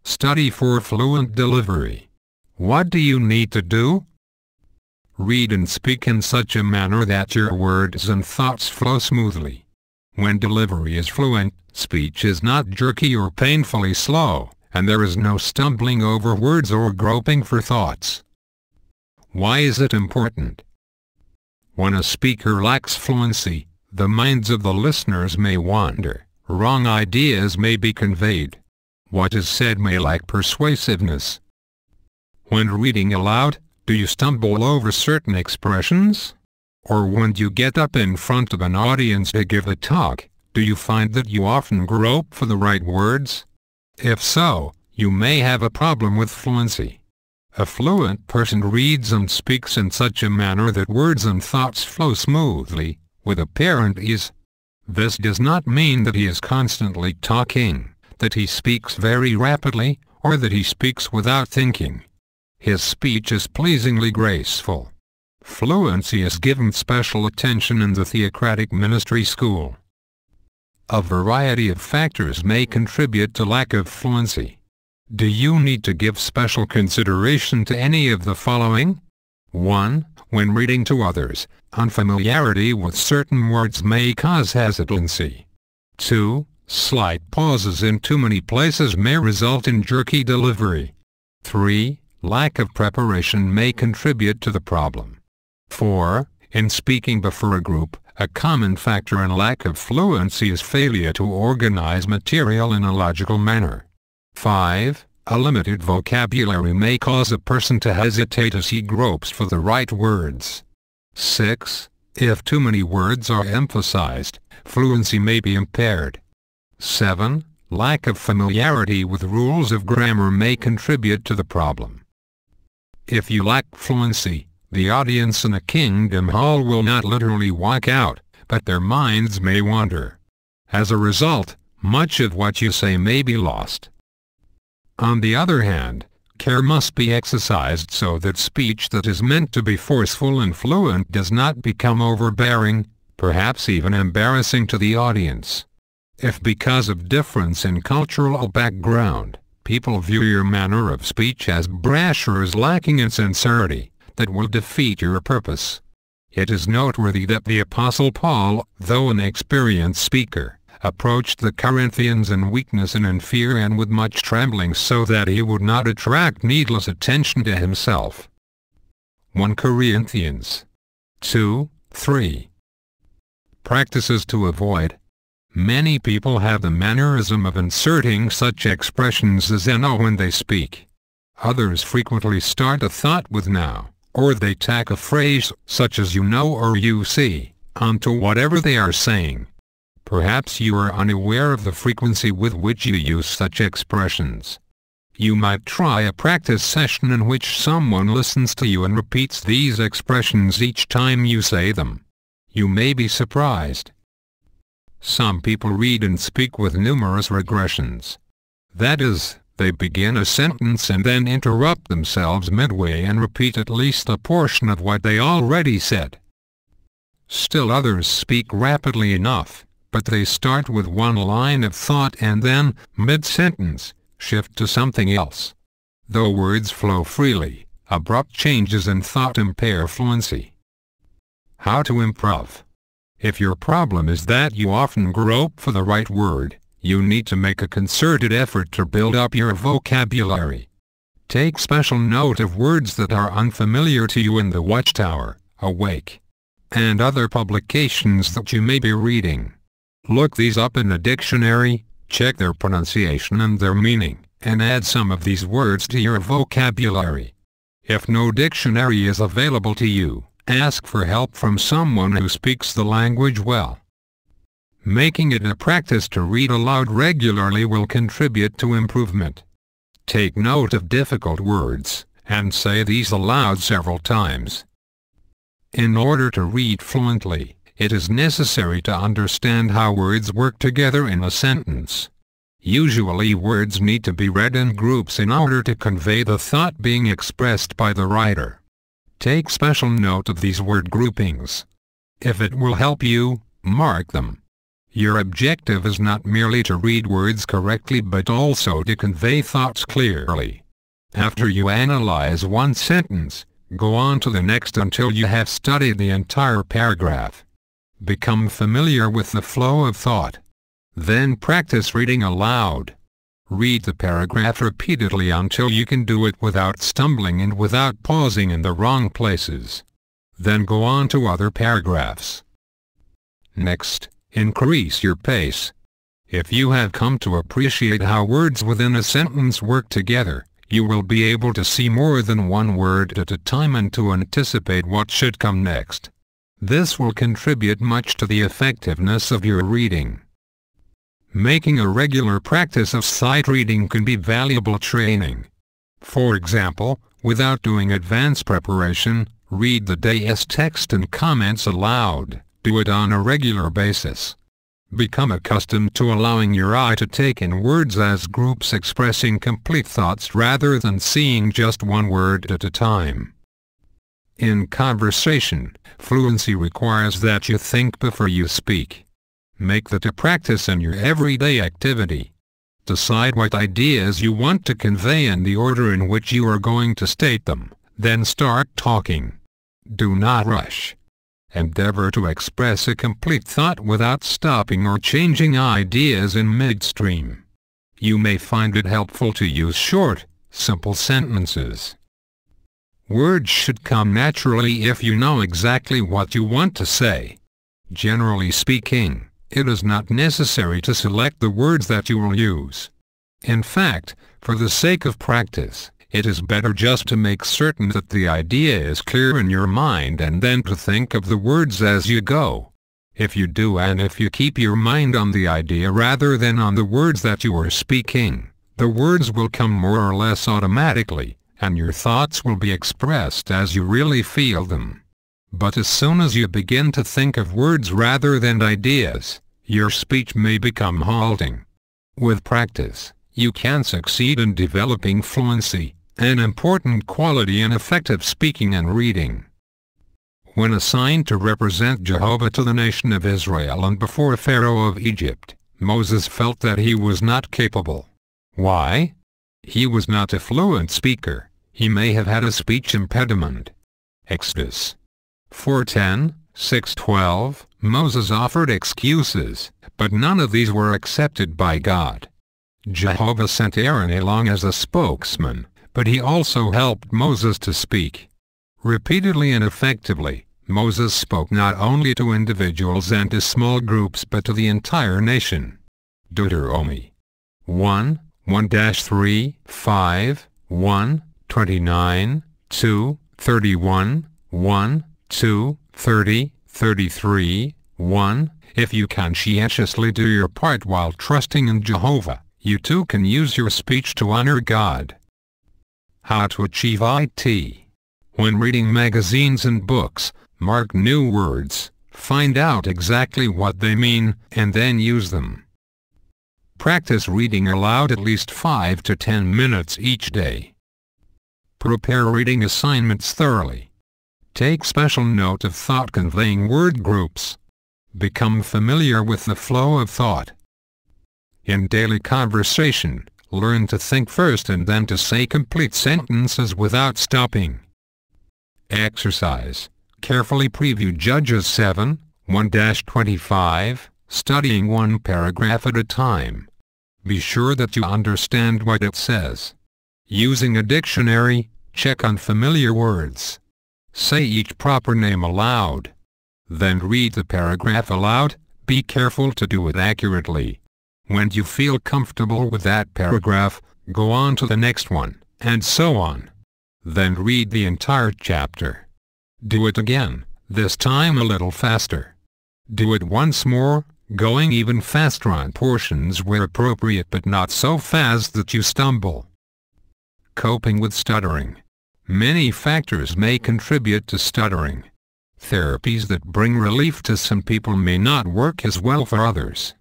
Study for fluent delivery. What do you need to do? Read and speak in such a manner that your words and thoughts flow smoothly. When delivery is fluent, speech is not jerky or painfully slow, and there is no stumbling over words or groping for thoughts. Why is it important? When a speaker lacks fluency, the minds of the listeners may wander, wrong ideas may be conveyed. What is said may lack persuasiveness. When reading aloud, do you stumble over certain expressions? Or when you get up in front of an audience to give a talk, do you find that you often grope for the right words? If so, you may have a problem with fluency. A fluent person reads and speaks in such a manner that words and thoughts flow smoothly, with apparent ease. This does not mean that he is constantly talking, that he speaks very rapidly, or that he speaks without thinking. His speech is pleasingly graceful. Fluency is given special attention in the theocratic ministry school. A variety of factors may contribute to lack of fluency. Do you need to give special consideration to any of the following? 1. When reading to others, unfamiliarity with certain words may cause hesitancy. 2. Slight pauses in too many places may result in jerky delivery. 3. Lack of preparation may contribute to the problem. 4. In speaking before a group, a common factor in lack of fluency is failure to organize material in a logical manner. 5. A limited vocabulary may cause a person to hesitate as he gropes for the right words. 6. If too many words are emphasized, fluency may be impaired. 7. Lack of familiarity with rules of grammar may contribute to the problem. If you lack fluency, the audience in a kingdom hall will not literally walk out, but their minds may wander. As a result, much of what you say may be lost. On the other hand, care must be exercised so that speech that is meant to be forceful and fluent does not become overbearing, perhaps even embarrassing to the audience. If because of difference in cultural background, people view your manner of speech as brash or as lacking in sincerity, that will defeat your purpose. It is noteworthy that the Apostle Paul, though an experienced speaker, approached the Corinthians in weakness and in fear and with much trembling so that he would not attract needless attention to himself. 1 Corinthians 2:3. Practices to avoid. Many people have the mannerism of inserting such expressions as "no" when they speak. Others frequently start a thought with "now," or they tack a phrase, such as "you know" or "you see," onto whatever they are saying. Perhaps you are unaware of the frequency with which you use such expressions. You might try a practice session in which someone listens to you and repeats these expressions each time you say them. You may be surprised. Some people read and speak with numerous regressions. That is, they begin a sentence and then interrupt themselves midway and repeat at least a portion of what they already said. Still others speak rapidly enough, but they start with one line of thought and then, mid-sentence, shift to something else. Though words flow freely, abrupt changes in thought impair fluency. How to improve. If your problem is that you often grope for the right word, you need to make a concerted effort to build up your vocabulary. Take special note of words that are unfamiliar to you in the Watchtower, Awake, and other publications that you may be reading. Look these up in a dictionary, check their pronunciation and their meaning, and add some of these words to your vocabulary. If no dictionary is available to you, ask for help from someone who speaks the language well. Making it a practice to read aloud regularly will contribute to improvement. Take note of difficult words, and say these aloud several times. In order to read fluently, it is necessary to understand how words work together in a sentence. Usually words need to be read in groups in order to convey the thought being expressed by the writer. Take special note of these word groupings. If it will help you, mark them. Your objective is not merely to read words correctly but also to convey thoughts clearly. After you analyze one sentence, go on to the next until you have studied the entire paragraph. Become familiar with the flow of thought. Then practice reading aloud. Read the paragraph repeatedly until you can do it without stumbling and without pausing in the wrong places. Then go on to other paragraphs. Next, increase your pace. If you have come to appreciate how words within a sentence work together, you will be able to see more than one word at a time and to anticipate what should come next. This will contribute much to the effectiveness of your reading. Making a regular practice of sight reading can be valuable training. For example, without doing advanced preparation, read the day's text and comments aloud. Do it on a regular basis. Become accustomed to allowing your eye to take in words as groups expressing complete thoughts rather than seeing just one word at a time. In conversation, fluency requires that you think before you speak. Make that a practice in your everyday activity. Decide what ideas you want to convey and the order in which you are going to state them, then start talking. Do not rush. Endeavor to express a complete thought without stopping or changing ideas in midstream. You may find it helpful to use short, simple sentences. Words should come naturally if you know exactly what you want to say. Generally speaking, it is not necessary to select the words that you will use. In fact, for the sake of practice, it is better just to make certain that the idea is clear in your mind and then to think of the words as you go. If you do and if you keep your mind on the idea rather than on the words that you are speaking, the words will come more or less automatically, and your thoughts will be expressed as you really feel them. But as soon as you begin to think of words rather than ideas, your speech may become halting. With practice, you can succeed in developing fluency, an important quality in effective speaking and reading. When assigned to represent Jehovah to the nation of Israel and before Pharaoh of Egypt, Moses felt that he was not capable. Why? He was not a fluent speaker. He may have had a speech impediment. Exodus 4:10, 6:12, Moses offered excuses, but none of these were accepted by God. Jehovah sent Aaron along as a spokesman, but he also helped Moses to speak. Repeatedly and effectively, Moses spoke not only to individuals and to small groups but to the entire nation. Deuteronomy 1:1-3, 5, 1, 29, 2, 31, 1, 2, 30, 33, 1. If you conscientiously do your part while trusting in Jehovah, you too can use your speech to honor God. How to achieve it. When reading magazines and books, mark new words, find out exactly what they mean, and then use them. Practice reading aloud at least 5 to 10 minutes each day. Prepare reading assignments thoroughly. Take special note of thought-conveying word groups. Become familiar with the flow of thought. In daily conversation, learn to think first and then to say complete sentences without stopping. Exercise. Carefully preview Judges 7, 1-25, studying one paragraph at a time. Be sure that you understand what it says. Using a dictionary, check on familiar words. Say each proper name aloud. Then read the paragraph aloud. Be careful to do it accurately. When you feel comfortable with that paragraph, go on to the next one, and so on. Then read the entire chapter. Do it again, this time a little faster. Do it once more, going even faster on portions where appropriate but not so fast that you stumble. Coping with stuttering. Many factors may contribute to stuttering. Therapies that bring relief to some people may not work as well for others.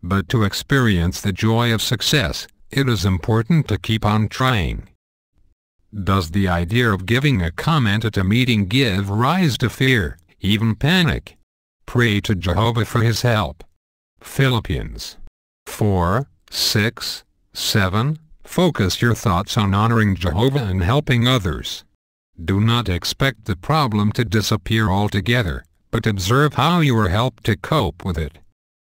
But to experience the joy of success, it is important to keep on trying. Does the idea of giving a comment at a meeting give rise to fear, even panic? Pray to Jehovah for his help. Philippians 4, 6, 7. Focus your thoughts on honoring Jehovah and helping others. Do not expect the problem to disappear altogether, but observe how you are helped to cope with it.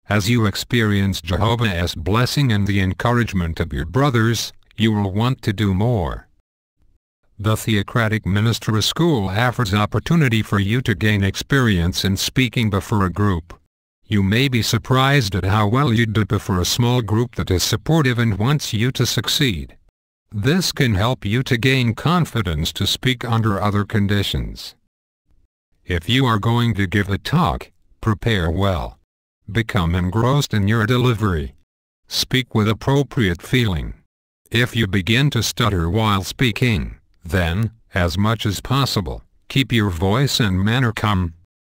As you experience Jehovah's blessing and the encouragement of your brothers, you will want to do more. The Theocratic Ministry School offers opportunity for you to gain experience in speaking before a group. You may be surprised at how well you do before a small group that is supportive and wants you to succeed. This can help you to gain confidence to speak under other conditions. If you are going to give a talk, prepare well. Become engrossed in your delivery. Speak with appropriate feeling. If you begin to stutter while speaking, then, as much as possible, keep your voice and manner calm.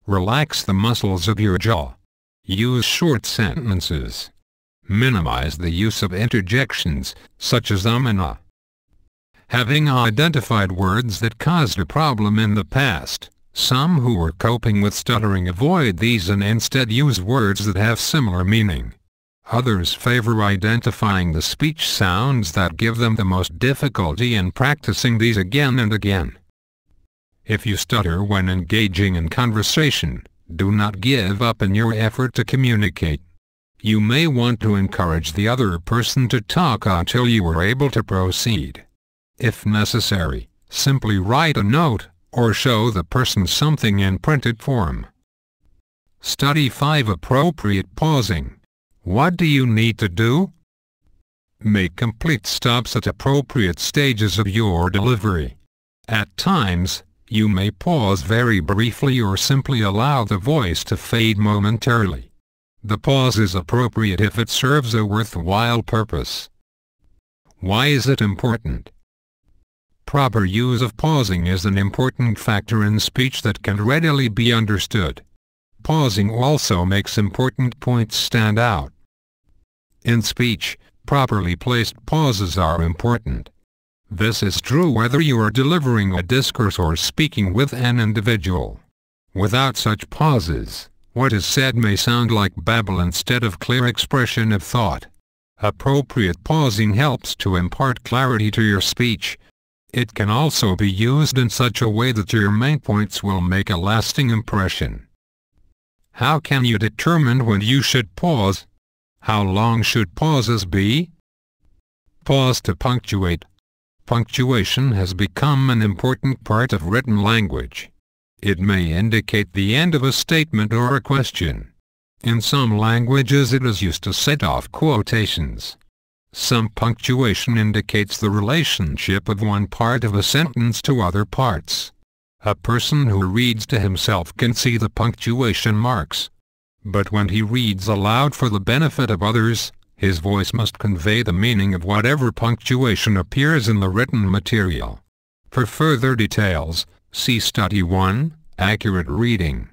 Relax the muscles of your jaw. Use short sentences. Minimize the use of interjections, such as and ah. Having identified words that caused a problem in the past, some who are coping with stuttering avoid these and instead use words that have similar meaning. Others favor identifying the speech sounds that give them the most difficulty and practicing these again and again. If you stutter when engaging in conversation, do not give up in your effort to communicate. You may want to encourage the other person to talk until you are able to proceed. If necessary, simply write a note, or show the person something in printed form. Study 5 Appropriate Pausing. What do you need to do? Make complete stops at appropriate stages of your delivery. At times, you may pause very briefly or simply allow the voice to fade momentarily. The pause is appropriate if it serves a worthwhile purpose. Why is it important? Proper use of pausing is an important factor in speech that can readily be understood. Pausing also makes important points stand out. In speech, properly placed pauses are important. This is true whether you are delivering a discourse or speaking with an individual. Without such pauses, what is said may sound like babble instead of clear expression of thought. Appropriate pausing helps to impart clarity to your speech. It can also be used in such a way that your main points will make a lasting impression. How can you determine when you should pause? How long should pauses be? Pause to punctuate. Punctuation has become an important part of written language. It may indicate the end of a statement or a question. In some languages it is used to set off quotations. Some punctuation indicates the relationship of one part of a sentence to other parts. A person who reads to himself can see the punctuation marks. But when he reads aloud for the benefit of others, his voice must convey the meaning of whatever punctuation appears in the written material. For further details, see Study 1, Accurate Reading.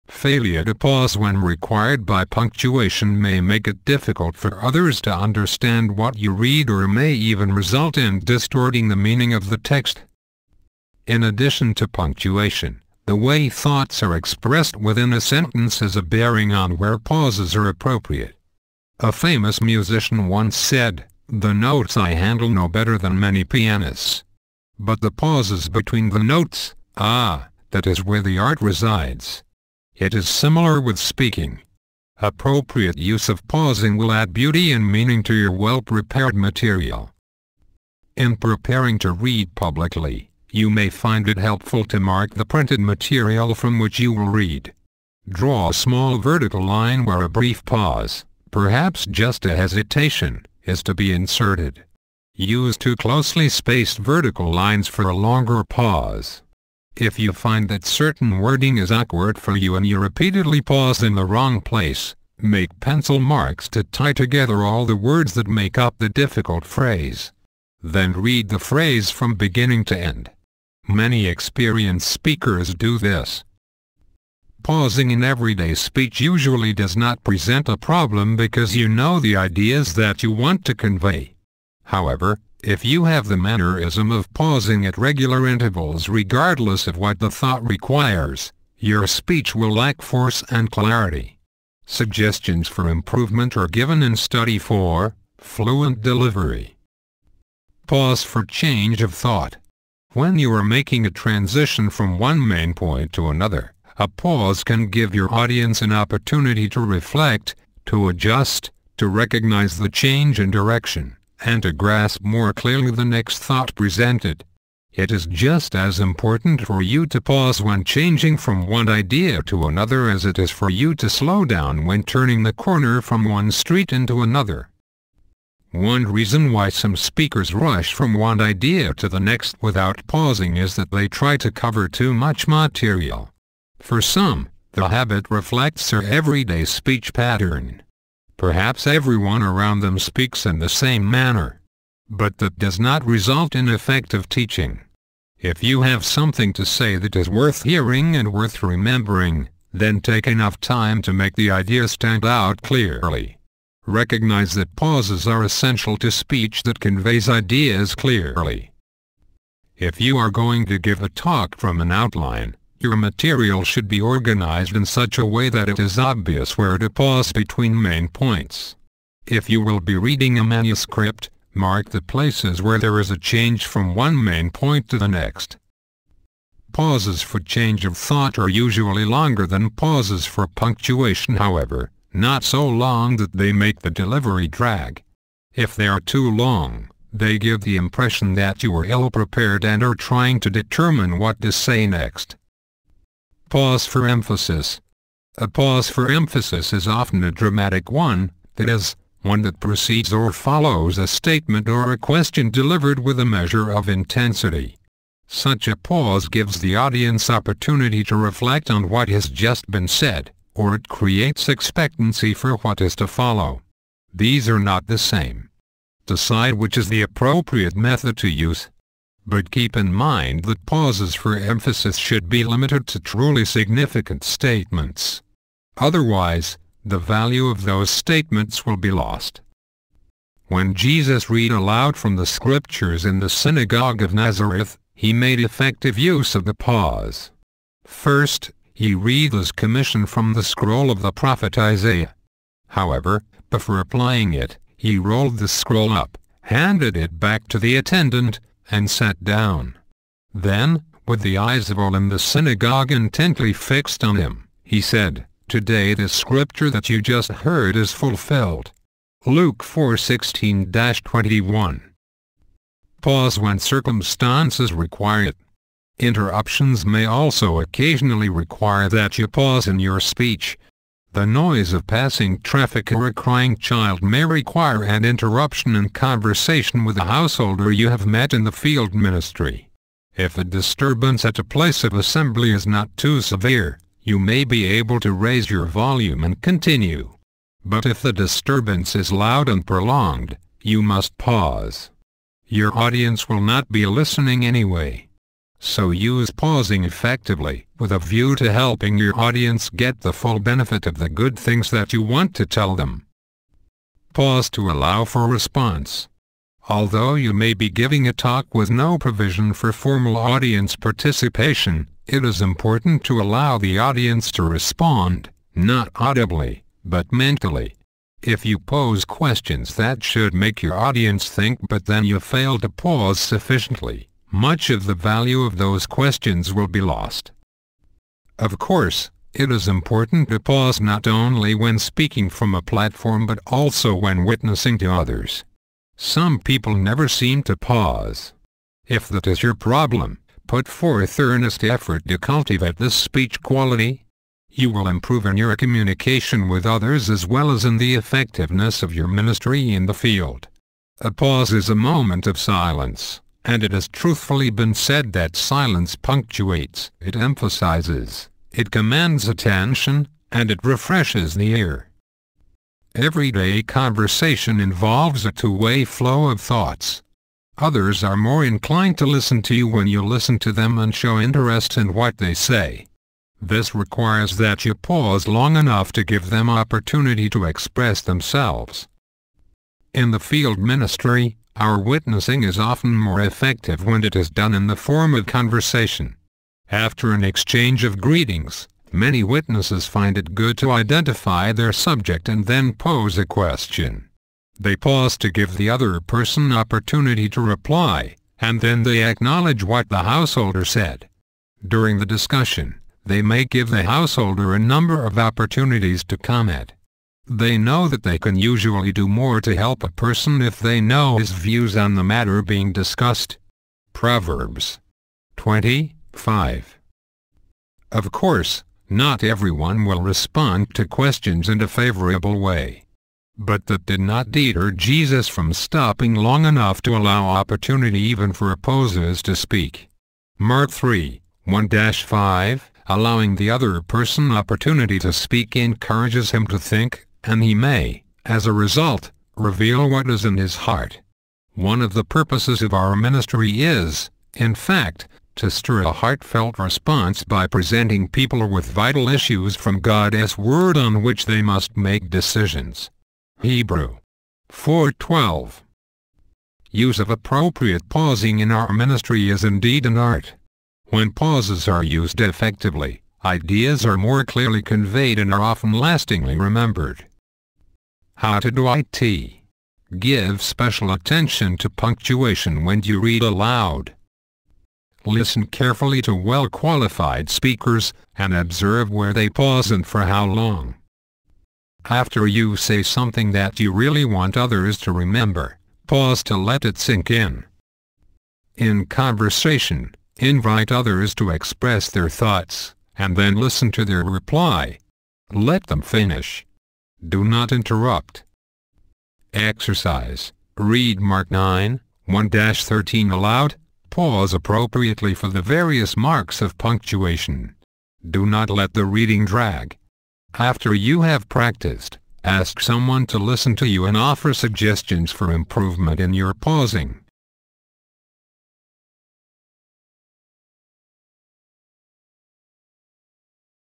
Failure to pause when required by punctuation may make it difficult for others to understand what you read or may even result in distorting the meaning of the text. In addition to punctuation, the way thoughts are expressed within a sentence has a bearing on where pauses are appropriate. A famous musician once said, "The notes I handle no better than many pianists. But the pauses between the notes, that is where the art resides." It is similar with speaking. Appropriate use of pausing will add beauty and meaning to your well-prepared material. In preparing to read publicly, you may find it helpful to mark the printed material from which you will read. Draw a small vertical line where a brief pause, perhaps just a hesitation, is to be inserted. Use 2 closely spaced vertical lines for a longer pause. If you find that certain wording is awkward for you and you repeatedly pause in the wrong place, make pencil marks to tie together all the words that make up the difficult phrase. Then read the phrase from beginning to end. Many experienced speakers do this. Pausing in everyday speech usually does not present a problem because you know the ideas that you want to convey. However, if you have the mannerism of pausing at regular intervals regardless of what the thought requires, your speech will lack force and clarity. Suggestions for improvement are given in Study 4, Fluent Delivery. Pause for change of thought. When you are making a transition from one main point to another, a pause can give your audience an opportunity to reflect, to adjust, to recognize the change in direction, and to grasp more clearly the next thought presented. It is just as important for you to pause when changing from one idea to another as it is for you to slow down when turning the corner from one street into another. One reason why some speakers rush from one idea to the next without pausing is that they try to cover too much material. For some, the habit reflects their everyday speech pattern. Perhaps everyone around them speaks in the same manner. But that does not result in effective teaching. If you have something to say that is worth hearing and worth remembering, then take enough time to make the idea stand out clearly. Recognize that pauses are essential to speech that conveys ideas clearly. If you are going to give a talk from an outline, your material should be organized in such a way that it is obvious where to pause between main points. If you will be reading a manuscript, mark the places where there is a change from one main point to the next. Pauses for change of thought are usually longer than pauses for punctuation, however, not so long that they make the delivery drag. If they are too long, they give the impression that you are ill-prepared and are trying to determine what to say next. Pause for emphasis. A pause for emphasis is often a dramatic one, that is, one that precedes or follows a statement or a question delivered with a measure of intensity. Such a pause gives the audience opportunity to reflect on what has just been said, or it creates expectancy for what is to follow. These are not the same. Decide which is the appropriate method to use. But keep in mind that pauses for emphasis should be limited to truly significant statements. Otherwise, the value of those statements will be lost. When Jesus read aloud from the scriptures in the synagogue of Nazareth, he made effective use of the pause. First, he read his commission from the scroll of the prophet Isaiah. However, before applying it, he rolled the scroll up, handed it back to the attendant, and sat down. Then, with the eyes of all in the synagogue intently fixed on him, he said, "Today the scripture that you just heard is fulfilled." Luke 4:16-21. Pause when circumstances require it. Interruptions may also occasionally require that you pause in your speech. The noise of passing traffic or a crying child may require an interruption in conversation with a householder you have met in the field ministry. If the disturbance at a place of assembly is not too severe, you may be able to raise your volume and continue. But if the disturbance is loud and prolonged, you must pause. Your audience will not be listening anyway. So use pausing effectively, with a view to helping your audience get the full benefit of the good things that you want to tell them. Pause to allow for response. Although you may be giving a talk with no provision for formal audience participation, it is important to allow the audience to respond, not audibly, but mentally. If you pose questions that should make your audience think but then you fail to pause sufficiently, much of the value of those questions will be lost. Of course, it is important to pause not only when speaking from a platform but also when witnessing to others. Some people never seem to pause. If that is your problem, put forth earnest effort to cultivate this speech quality. You will improve in your communication with others as well as in the effectiveness of your ministry in the field. A pause is a moment of silence. And it has truthfully been said that silence punctuates, it emphasizes, it commands attention, and it refreshes the ear. Everyday conversation involves a two-way flow of thoughts. Others are more inclined to listen to you when you listen to them and show interest in what they say. This requires that you pause long enough to give them opportunity to express themselves. In the field ministry, our witnessing is often more effective when it is done in the form of conversation. After an exchange of greetings, Many witnesses find it good to identify their subject and then pose a question. They pause to give the other person opportunity to reply, and then they acknowledge what the householder said. During the discussion, they may give the householder a number of opportunities to comment. They know that they can usually do more to help a person if they know his views on the matter being discussed. Proverbs 25. Of course, not everyone will respond to questions in a favorable way. But that did not deter Jesus from stopping long enough to allow opportunity even for opposers to speak. Mark 3:1-5, allowing the other person opportunity to speak encourages him to think, and he may, as a result, reveal what is in his heart. One of the purposes of our ministry is, in fact, to stir a heartfelt response by presenting people with vital issues from God's Word on which they must make decisions. Hebrew 4:12. Use of appropriate pausing in our ministry is indeed an art. When pauses are used effectively, ideas are more clearly conveyed and are often lastingly remembered. How to do it. Give special attention to punctuation when you read aloud. Listen carefully to well-qualified speakers, and observe where they pause and for how long. After you say something that you really want others to remember, pause to let it sink in. In conversation, invite others to express their thoughts, and then listen to their reply. Let them finish. Do not interrupt. Exercise. Read Mark 9:1-13 aloud. Pause appropriately for the various marks of punctuation. Do not let the reading drag. After you have practiced, ask someone to listen to you and offer suggestions for improvement in your pausing.